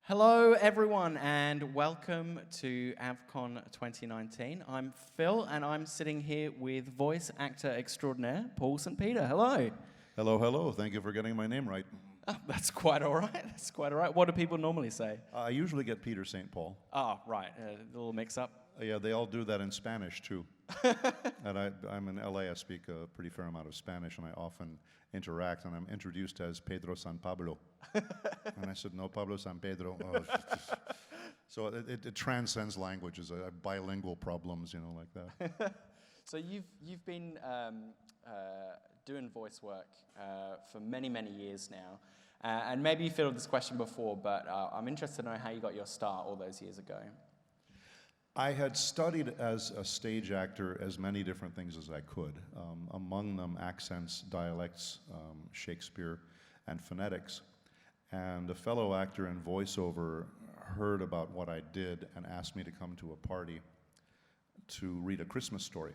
Hello, everyone, and welcome to AVCon 2019. I'm Phil, and I'm sitting here with voice actor extraordinaire, Paul St. Peter. Hello. Hello, hello. Thank you for getting my name right. Oh, that's quite all right. That's quite all right. What do people normally say? I usually get Peter St. Paul. Oh, right. A little mix-up. Yeah, they all do that in Spanish, too. And I'm in LA. I speak a pretty fair amount of Spanish, and I often interact, and I'm introduced as Pedro San Pablo. And I said, no, Pablo San Pedro. Oh, so it transcends languages, bilingual problems, like that. So you've been doing voice work for many, many years now. And maybe you fielded this question before, but I'm interested to know how you got your start all those years ago. I had studied as a stage actor as many different things as I could, among them accents, dialects, Shakespeare, and phonetics. And a fellow actor in voiceover heard about what I did and asked me to come to a party to read A Christmas Story.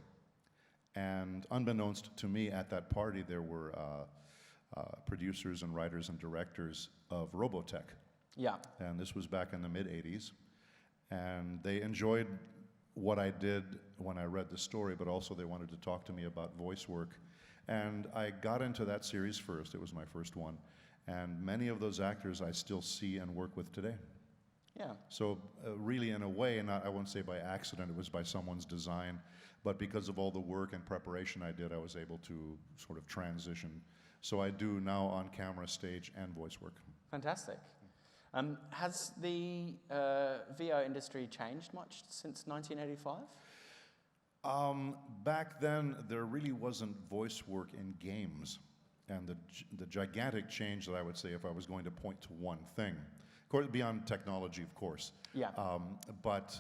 And unbeknownst to me, at that party there were producers and writers and directors of Robotech. Yeah. And this was back in the mid-'80s. And they enjoyed what I did when I read the story, but also they wanted to talk to me about voice work. And I got into that series first. It was my first one. And many of those actors I still see and work with today. Yeah. So really, in a way, and I won't say by accident, it was by someone's design, but because of all the work and preparation I did, I was able to sort of transition. So I do now on camera, stage, and voice work. Fantastic. Has the VO industry changed much since 1985? Back then, there really wasn't voice work in games. And the gigantic change that I would say, if I was going to point to one thing, of course, beyond technology, of course. Yeah. But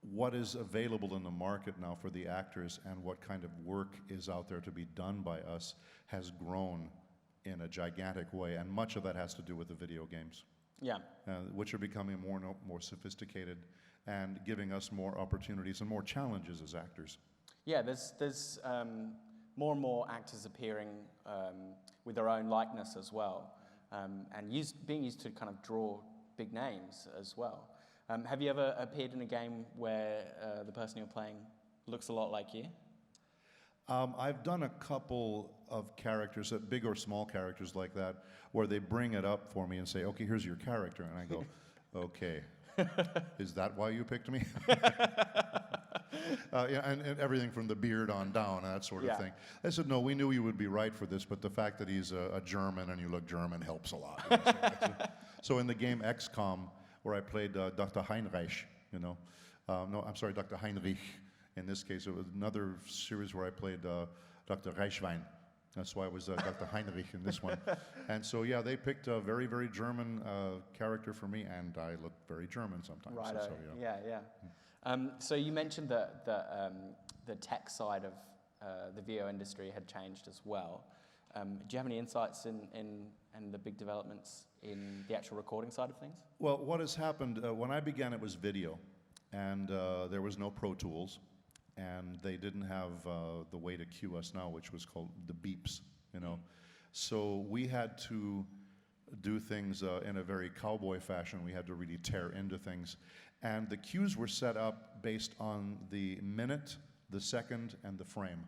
what is available in the market now for the actors and what kind of work is out there to be done by us has grown in a gigantic way, and much of that has to do with the video games. Yeah. Which are becoming more and more sophisticated and giving us more opportunities and more challenges as actors. Yeah, there's more and more actors appearing with their own likeness as well, and being used to kind of draw big names as well. Have you ever appeared in a game where the person you're playing looks a lot like you? I've done a couple of characters, big or small characters like that, where they bring it up for me and say, okay, here's your character. And I go, okay, is that why you picked me? Yeah, and everything from the beard on down, that sort of thing. I said, no, we knew you would be right for this, but the fact that he's a German and you look German helps a lot. So in the game AVCon, where I played Dr. Heinrich, no, I'm sorry, Dr. Heinrich. In this case, it was another series where I played Dr. Reichwein. That's why I was Dr. Heinrich in this one. And so, yeah, they picked a very, very German character for me, and I look very German sometimes. Right. So, yeah. So you mentioned that the tech side of the VO industry had changed as well. Do you have any insights in the big developments in the actual recording side of things? Well, what has happened, when I began, it was video, and there was no Pro Tools. And they didn't have the way to cue us now, which was called the beeps, So we had to do things in a very cowboy fashion. We had to really tear into things. And the cues were set up based on the minute, the second, and the frame.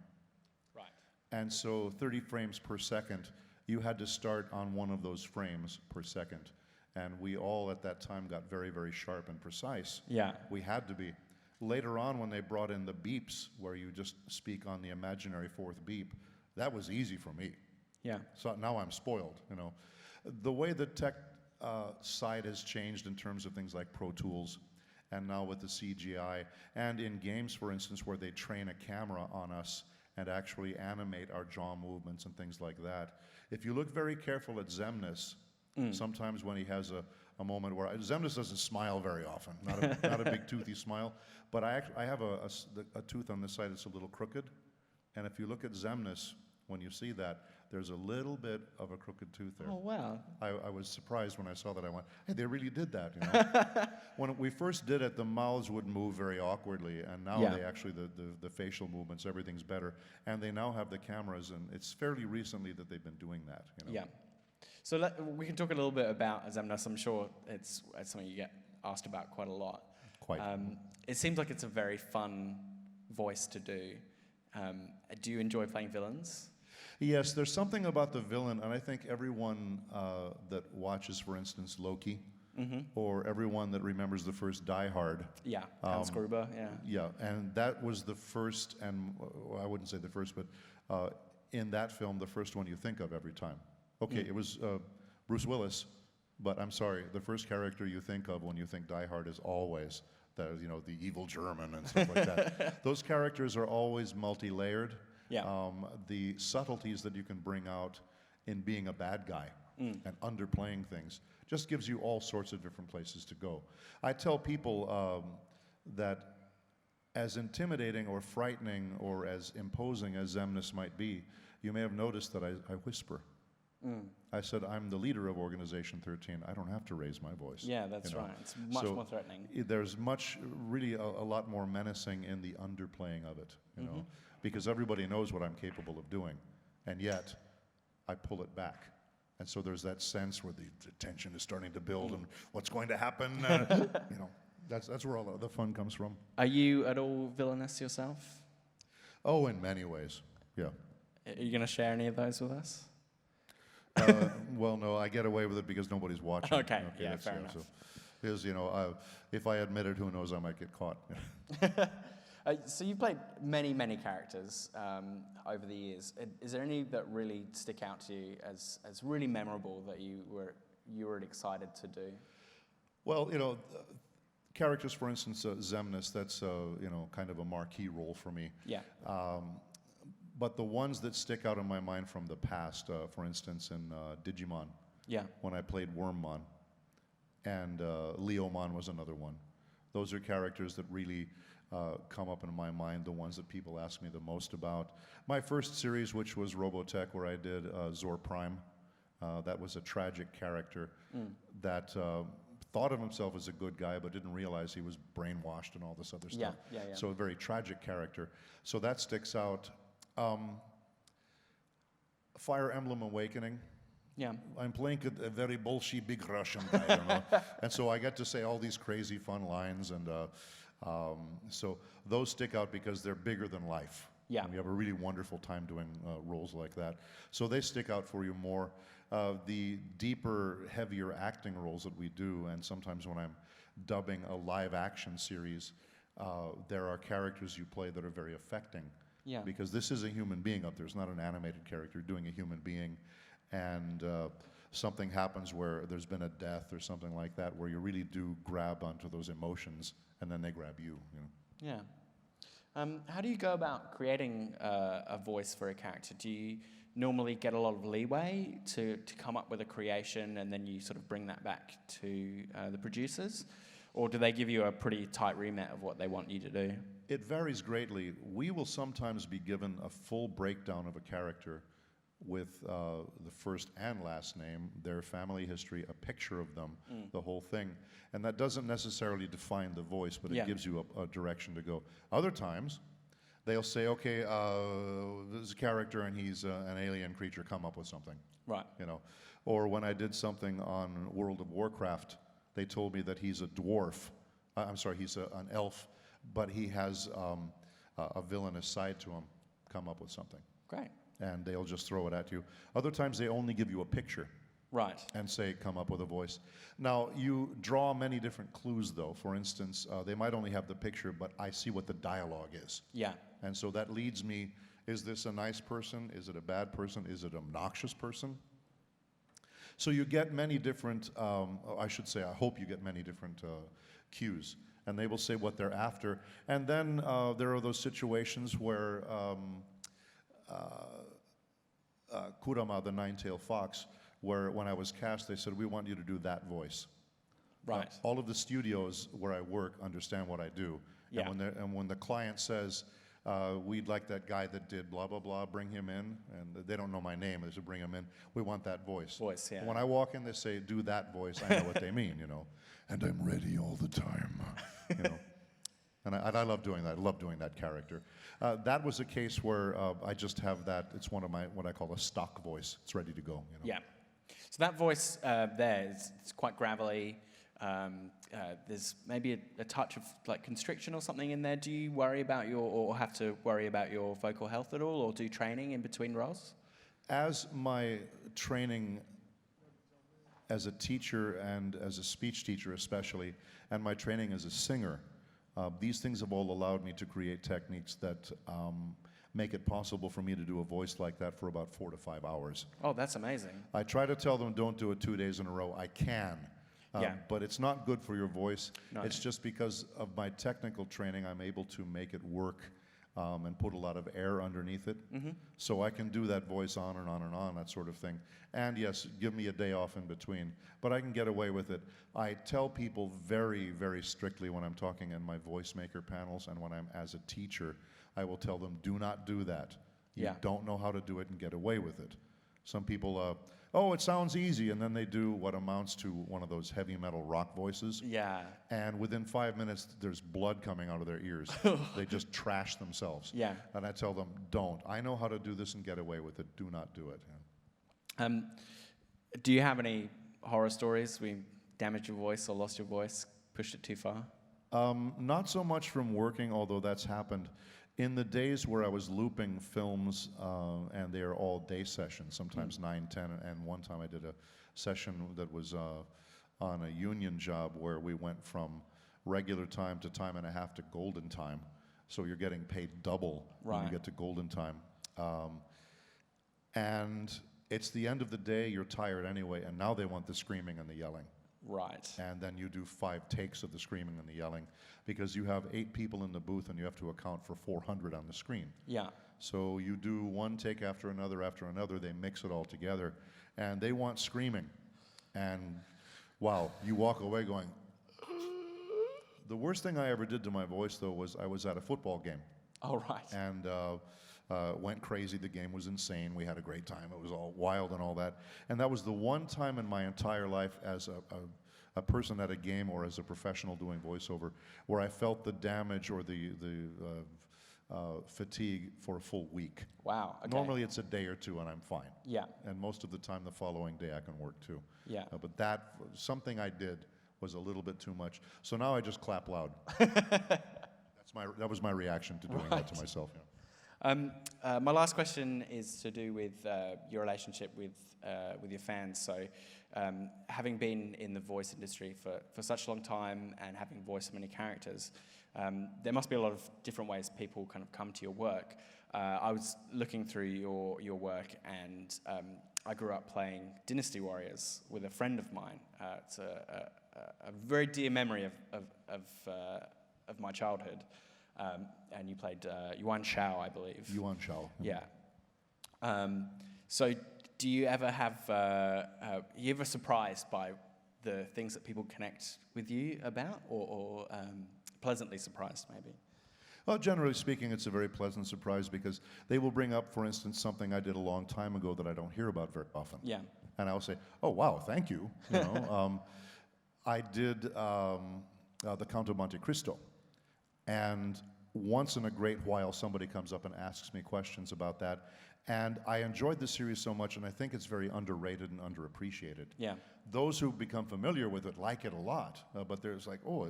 Right. And so 30 frames per second, you had to start on one of those frames per second. And we all at that time got very, very sharp and precise. Yeah. We had to be. Later on, when they brought in the beeps, where you just speak on the imaginary fourth beep, that was easy for me. Yeah. So now I'm spoiled, The way the tech side has changed in terms of things like Pro Tools, and now with the CGI, and in games, for instance, where they train a camera on us and actually animate our jaw movements and things like that. If you look very careful at Zemnis, sometimes when he has a moment where Zemnis doesn't smile very often, not a big toothy smile, but I have a tooth on this side that's a little crooked, and if you look at Zemnis, when you see that, there's a little bit of a crooked tooth there. Oh, wow. I was surprised when I saw that. I went, hey, they really did that, When we first did it, the mouths would move very awkwardly, and now they actually, the facial movements, everything's better, and they now have the cameras, and it's fairly recently that they've been doing that, Yeah. So we can talk a little bit about Zemnis. I'm sure it's something you get asked about quite a lot. Quite. It seems like it's a very fun voice to do. Do you enjoy playing villains? Yes, there's something about the villain, and I think everyone that watches, for instance, Loki, or everyone that remembers the first Die Hard. Yeah, Hans Gruber, yeah. Yeah, and that was the first, and well, I wouldn't say the first, but in that film, the first one you think of every time. Okay, it was Bruce Willis, but I'm sorry, the first character you think of when you think Die Hard is always the evil German and stuff like that. Those characters are always multi-layered. Yeah. The subtleties that you can bring out in being a bad guy and underplaying things just gives you all sorts of different places to go. I tell people that as intimidating or frightening or as imposing as Zemnis might be, you may have noticed that I whisper. I said, I'm the leader of Organization 13. I don't have to raise my voice. Yeah, that's right. It's much more threatening. There's really a lot more menacing in the underplaying of it, you know, because everybody knows what I'm capable of doing, and yet I pull it back. And so there's that sense where the tension is starting to build and what's going to happen, that's where all the fun comes from. Are you at all villainous yourself? Oh, in many ways, yeah. Are you going to share any of those with us? Well, no, I get away with it because nobody's watching. Okay, yeah, fair enough. So, because, if I admit it, who knows, I might get caught. So you've played many, many characters over the years. Is there any that really stick out to you as really memorable that you were excited to do? Well, characters, for instance, Zemnis, that's, kind of a marquee role for me. Yeah. But the ones that stick out in my mind from the past, for instance, in Digimon, when I played Wormmon, and Leomon was another one. Those are characters that really come up in my mind, the ones that people ask me the most about. My first series, which was Robotech, where I did Zor Prime, that was a tragic character that thought of himself as a good guy, but didn't realize he was brainwashed and all this other stuff. Yeah. So a very tragic character. So that sticks out. Fire Emblem Awakening. Yeah. I'm playing a very bolshy big Russian guy, and so I get to say all these crazy fun lines, and so those stick out because they're bigger than life. Yeah. And you have a really wonderful time doing roles like that. So they stick out for you more. The deeper, heavier acting roles that we do, and sometimes when I'm dubbing a live action series, there are characters you play that are very affecting. Yeah. Because this is a human being up there. It's not an animated character doing a human being. And something happens where there's been a death or something like that, where you really do grab onto those emotions, and then they grab you. Yeah. How do you go about creating a voice for a character? Do you normally get a lot of leeway to come up with a creation, and then you sort of bring that back to the producers? Or do they give you a pretty tight remit of what they want you to do? It varies greatly. We will sometimes be given a full breakdown of a character with the first and last name, their family history, a picture of them, the whole thing. And that doesn't necessarily define the voice, but it gives you a direction to go. Other times, they'll say, okay, this is a character and he's an alien creature, come up with something. Right. Or when I did something on World of Warcraft, they told me that he's a dwarf. I'm sorry, he's an elf, but he has a villainous side to him. Come up with something. Great. And they'll just throw it at you. Other times they only give you a picture. Right. And say, come up with a voice. Now, you draw many different clues, though. For instance, they might only have the picture, but I see what the dialogue is. Yeah. And so that leads me, is this a nice person? Is it a bad person? Is it an obnoxious person? So you get many different, I should say, I hope you get many different cues. And they will say what they're after. And then there are those situations where Kurama, the nine-tailed fox, where when I was cast, they said, we want you to do that voice. Right. All of the studios where I work understand what I do. Yeah. And when the client says, we'd like that guy that did blah, blah, blah, bring him in, and they don't know my name, they say, bring him in, we want that voice. Voice, yeah. When I walk in, they say, do that voice, I know what they mean, And I'm ready all the time, And I love doing that. I love doing that character. That was a case where I just have that. It's one of my, what I call a stock voice. It's ready to go. Yeah. So that voice there is it's quite gravelly. There's maybe a touch of like constriction or something in there. Do you worry about or have to worry about your vocal health at all, or do training in between roles? As my training as a teacher and as a speech teacher especially, and my training as a singer, these things have all allowed me to create techniques that make it possible for me to do a voice like that for about 4 to 5 hours. Oh, that's amazing. I try to tell them don't do it 2 days in a row. I can. But it's not good for your voice. No. It's just because of my technical training, I'm able to make it work and put a lot of air underneath it. So I can do that voice on and on and on, that sort of thing. And yes, give me a day off in between, but I can get away with it. I tell people very, very strictly when I'm talking in my voice maker panels and when I'm as a teacher, I will tell them, do not do that. You don't know how to do it and get away with it. Some people, oh, it sounds easy, and then they do what amounts to one of those heavy metal rock voices. Yeah. And within 5 minutes, there's blood coming out of their ears. They just trash themselves. Yeah. And I tell them, don't. I know how to do this and get away with it. Do not do it. Do you have any horror stories where you damaged your voice or lost your voice, pushed it too far? Not so much from working, although that's happened. In the days where I was looping films, and they are all day sessions, sometimes 9, 10, and one time I did a session that was on a union job where we went from regular time to time and a half to golden time. So you're getting paid double when you get to golden time. And it's the end of the day, you're tired anyway, and now they want the screaming and the yelling. Right. And then you do 5 takes of the screaming and the yelling because you have 8 people in the booth and you have to account for 400 on the screen. Yeah. So you do one take after another, they mix it all together, and they want screaming. And wow, you walk away going, the worst thing I ever did to my voice though was I was at a football game. Oh, right. And went crazy. The game was insane. We had a great time. It was all wild and all that. And that was the one time in my entire life as a person at a game or as a professional doing voiceover where I felt the damage or the fatigue for a full week. Wow. Okay. Normally it's a day or 2 and I'm fine. Yeah. And most of the time the following day I can work too. Yeah. But that, something I did was a little bit too much. So now I just clap loud. That was my reaction to doing that to myself. Yeah. My last question is to do with your relationship with your fans. So, having been in the voice industry for such a long time and having voiced so many characters, there must be a lot of different ways people kind of come to your work. I was looking through your work, and I grew up playing Dynasty Warriors with a friend of mine. It's a very dear memory of my childhood. And you played Yuan Shao, I believe. Yuan Shao. Yeah. So do you ever have, you ever surprised by the things that people connect with you about, or pleasantly surprised maybe? Well, generally speaking, it's a very pleasant surprise because they will bring up, for instance, something I did a long time ago that I don't hear about very often. Yeah. And I'll say, oh, wow, thank you. You know, I did the Count of Monte Cristo. And once in a great while, somebody comes up and asks me questions about that. And I enjoyed the series so much, and I think it's very underrated and underappreciated. Yeah. Those who become familiar with it like it a lot, but there's like, oh,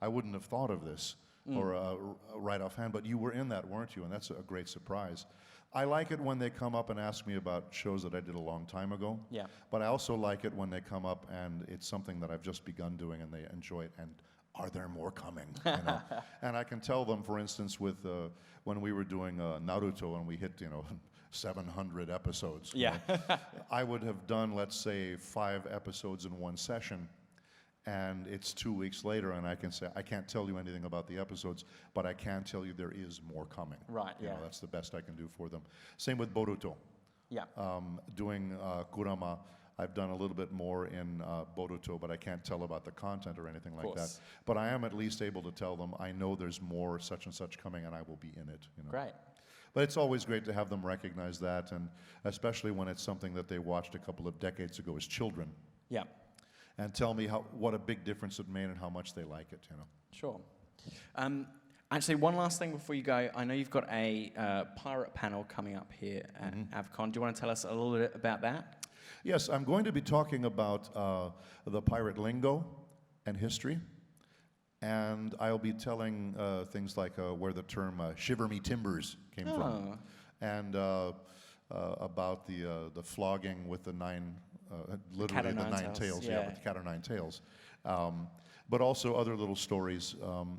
I wouldn't have thought of this, or right offhand, but you were in that, weren't you? And that's a great surprise. I like it when they come up and ask me about shows that I did a long time ago. Yeah. But I also like it when they come up and it's something that I've just begun doing and they enjoy it, and are there more coming? You know? And I can tell them, for instance, with when we were doing Naruto and we hit, 700 episodes. Yeah. I would have done, let's say, 5 episodes in one session, and it's 2 weeks later, and I can say, I can't tell you anything about the episodes, but I can tell you there is more coming. Right, You know, that's the best I can do for them. Same with Boruto. Yeah. Doing Kurama, I've done a little bit more in Boruto, but I can't tell about the content or anything like that. But I am at least able to tell them, I know there's more such and such coming, and I will be in it. Great. But it's always great to have them recognize that, and especially when it's something that they watched a couple of decades ago as children. Yeah. And tell me what a big difference it made and how much they like it. Sure. Actually, one last thing before you go. I know you've got a pirate panel coming up here at AVCon. Do you want to tell us a little bit about that? Yes, I'm going to be talking about the pirate lingo and history, and I'll be telling things like where the term "shiver me timbers" came from, and about the flogging with the literally the nine tails, yeah. with the cat o' nine tails. But also other little stories,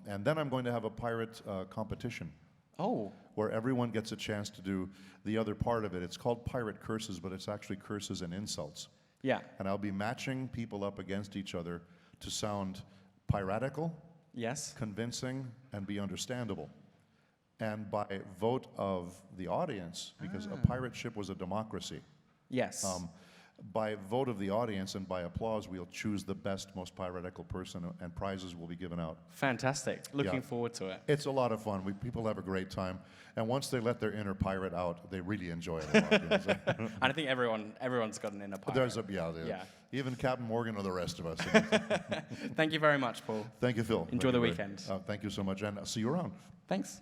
and then I'm going to have a pirate competition. Oh. Where everyone gets a chance to do the other part of it. It's called Pirate Curses, but it's actually curses and insults. Yeah. And I'll be matching people up against each other to sound piratical, Yes. convincing, and be understandable. And by vote of the audience, because a pirate ship was a democracy, Yes. by vote of the audience and by applause, we'll choose the best, most piratical person, and prizes will be given out. Fantastic. Looking forward to it. It's a lot of fun. People have a great time. And once they let their inner pirate out, they really enjoy it a lot. You know, And I think everyone's got an inner pirate. There's Yeah. even Captain Morgan or the rest of us. Thank you very much, Paul. Thank you, Phil. Enjoy the weekend. Thank you so much, and I'll see you around. Thanks.